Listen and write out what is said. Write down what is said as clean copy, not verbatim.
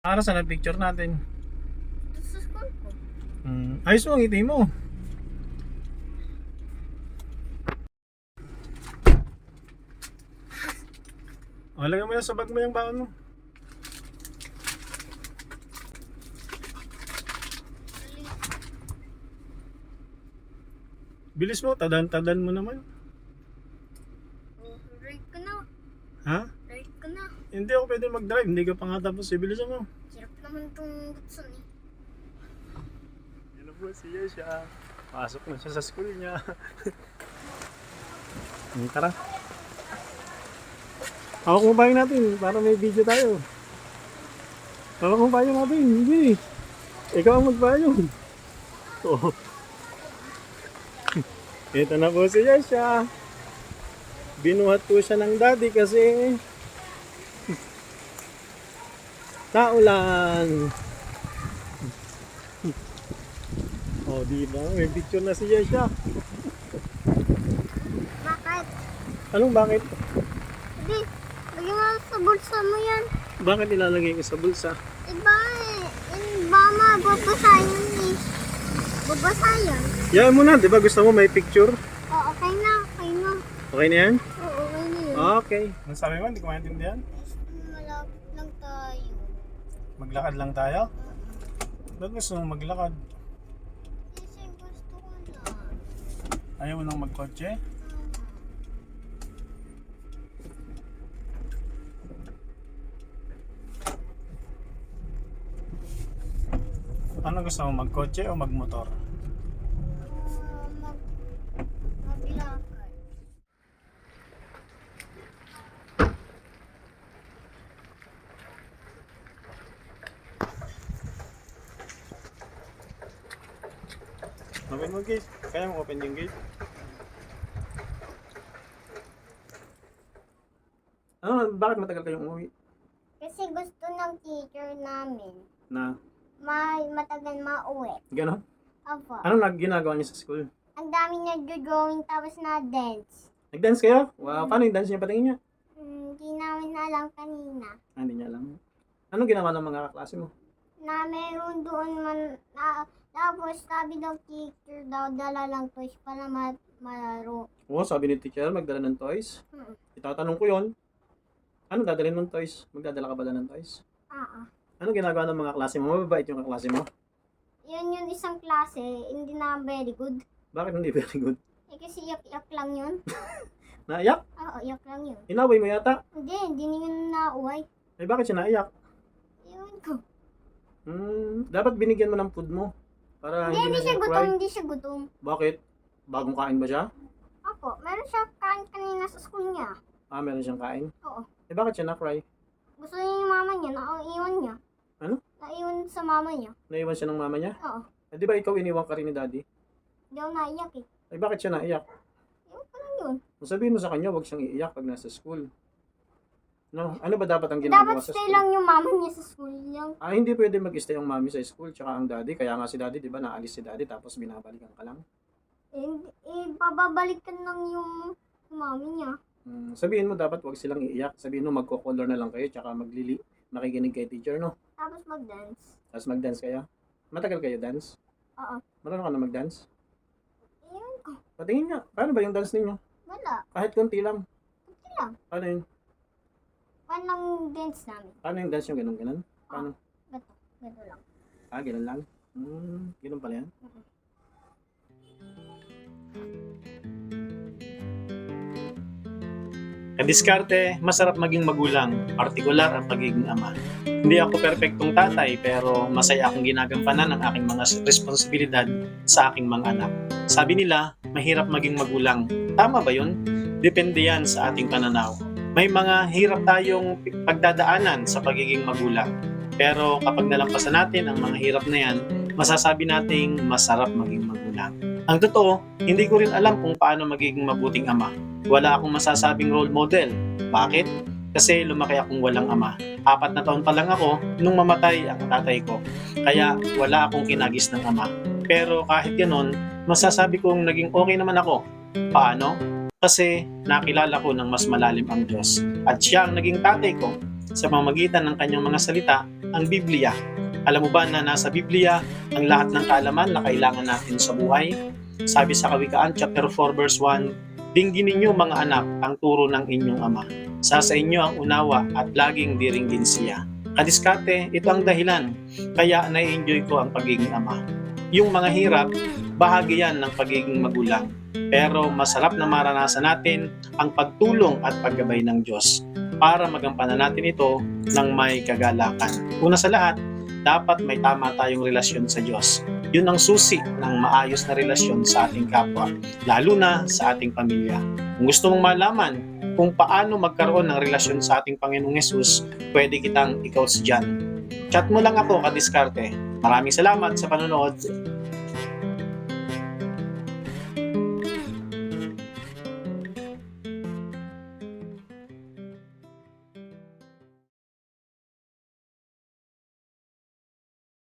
Para sa picture natin. Ito sa school ko. Ayos mo ang ngiti mo. O, lagyan mo yan sa bag mo yung baon mo. Bilis mo, tadan mo naman. Oh, right ka na. Ha? Right ka na. Hindi ako pwede mag-drive, hindi ka pa nga tapos. Bilisan mo. Hirap naman itong butson eh. Yan na po siya siya. Pasok na siya sa school niya. Tara. Hawak mo ba natin para may video tayo. Hawak mo ba natin? Hindi. Ikaw ang magbayong. Oh. Ito na po si Yasha. Binuhat po siya ng daddy kasi naulan. Oh, di ba? May picture na si Yasha. Bakit? Anong bakit? Hindi. Lagyan mo sa bulsa mo yan. Bakit ilalagay ko sa bulsa? Iba eh. Iba mababasa yun eh. Babasa yan. Yan mo na, di ba gusto mo may picture? Oh, okay na. Okay na. Okay na yan? Oo, okay na yun. Okay. Ano sabi mo? Hindi ko maintindihan. Malapit lang tayo. Maglakad lang tayo? Ba't gusto mong maglakad? Kasi gusto ko na. Ayaw mo nang magkotse? Ano gusto mo, magkotse o magmotor? Maglakad. Open mo gate. Kaya mo open yung gate. Ano, bakit matagal kayong umuwi? Kasi gusto ng teacher namin Na, matagal mauwi. gano'n? Opo. Anong ginagawa niyo sa school? Ang dami niya drawing tapos na dance. Nag-dance kayo? Wow, paano yung dance niya? Patingin niya. Hindi namin alam kanina. Hindi niya alam. Anong ginawa ng mga kaklase mo? Na meron doon tapos sabi ng teacher daw dala lang toys para malaro. Oo, sabi ni teacher, magdala ng toys. Itatanong ko yon. Ano dadalhin mong toys? Magdadala ka ba ng toys? Ano ginagawa ng mga klase mo? Mababait yung kaklase mo? Yun yung isang klase, hindi na very good. Bakit hindi very good? Eh kasi iyak-iyak lang yun. Naiyak? Oo, iyak lang yun. Inaway mo yata? Hindi niya nauwi. Eh bakit siya naiyak? Yun ko. Dapat binigyan mo ng food mo. Para Hindi na siya cry. gutom, hindi siya gutom. Bakit? Bagong kain ba siya? Opo, meron siya kain kanina sa school niya. Ah, meron siyang kain? Oo. Eh bakit siya na-cry? Gusto niya yung mama niya, naiwan niya. Ano? Naiwan sa mama niya. Naiwan siya ng mama niya? Oo. Eh di ba ikaw iniwan ka rin ni daddy? Hindi ako naiyak eh. Eh bakit siya naiyak? Yun pa lang yun. Sabihin mo sa kanya, huwag siyang iiyak pag nasa school. No? Ano ba dapat ang ginagawa Dapat sa stay school? lang yung mama niya sa school lang. Ah, hindi pwede mag-stay ang mami sa school tsaka ang daddy. Kaya nga si daddy, di ba, naalis si daddy tapos binabalikan ka lang. Pababalikan lang yung mami niya. Sabihin mo dapat huwag silang iiyak. Sabihin mo magko-color na lang kayo tsaka makikinig kay teacher, no? Tapos mag-dance. Tapos mag-dance kayo. Matagal kayo dance? Oo. Marunong ka na mag-dance? Yun ko. Patingin nga. Paano ba yung dance ninyo? Wala. Kahit konti lang. Kunti lang. Paano yun? Walang dance namin. Paano yung dance yung ganun? Paano? Gato. Gato lang. Ah, ganun lang. Ganun pala yan. Kadiskarte, masarap maging magulang, partikular ang pagiging ama. Hindi ako perpektong tatay pero masaya akong ginagampanan ang aking mga responsibilidad sa aking mga anak. Sabi nila, mahirap maging magulang. Tama ba yun? Depende yan sa ating pananaw. May mga hirap tayong pagdadaanan sa pagiging magulang. Pero kapag nalampasan natin ang mga hirap na yan, masasabi nating masarap maging magulang. Ang totoo, hindi ko rin alam kung paano magiging mabuting ama. Wala akong masasabing role model. Bakit? Kasi lumaki akong walang ama. 4 na taon pa lang ako nung mamatay ang tatay ko. Kaya wala akong kinagis ng ama. Pero kahit ganon, masasabi kong naging okay naman ako. Paano? Kasi nakilala ko ng mas malalim ang Diyos. At siya ang naging tatay ko. sa pamamagitan ng kanyang mga salita, ang Biblia. Alam mo ba na nasa Biblia ang lahat ng kaalaman na kailangan natin sa buhay? Sabi sa Kawikaan chapter 4 verse 1, "Dinggin ninyo mga anak ang turo ng inyong ama. Sa inyo ang unawa at laging diringgin siya." Kadiskarte, ito ang dahilan kaya na-enjoy ko ang pagiging ama. Yung mga hirap, bahagi yan ng pagiging magulang. Pero masarap na maranasan natin ang pagtulong at paggabay ng Diyos para magampanan natin ito ng may kagalakan. Una sa lahat, dapat may tama tayong relasyon sa Diyos. Yun ang susi ng maayos na relasyon sa ating kapwa, lalo na sa ating pamilya. Kung gusto mong malaman kung paano magkaroon ng relasyon sa ating Panginoong Hesus, pwede kitang i-coach dyan. Chat mo lang ako, Kadiskarte. Maraming salamat sa panonood.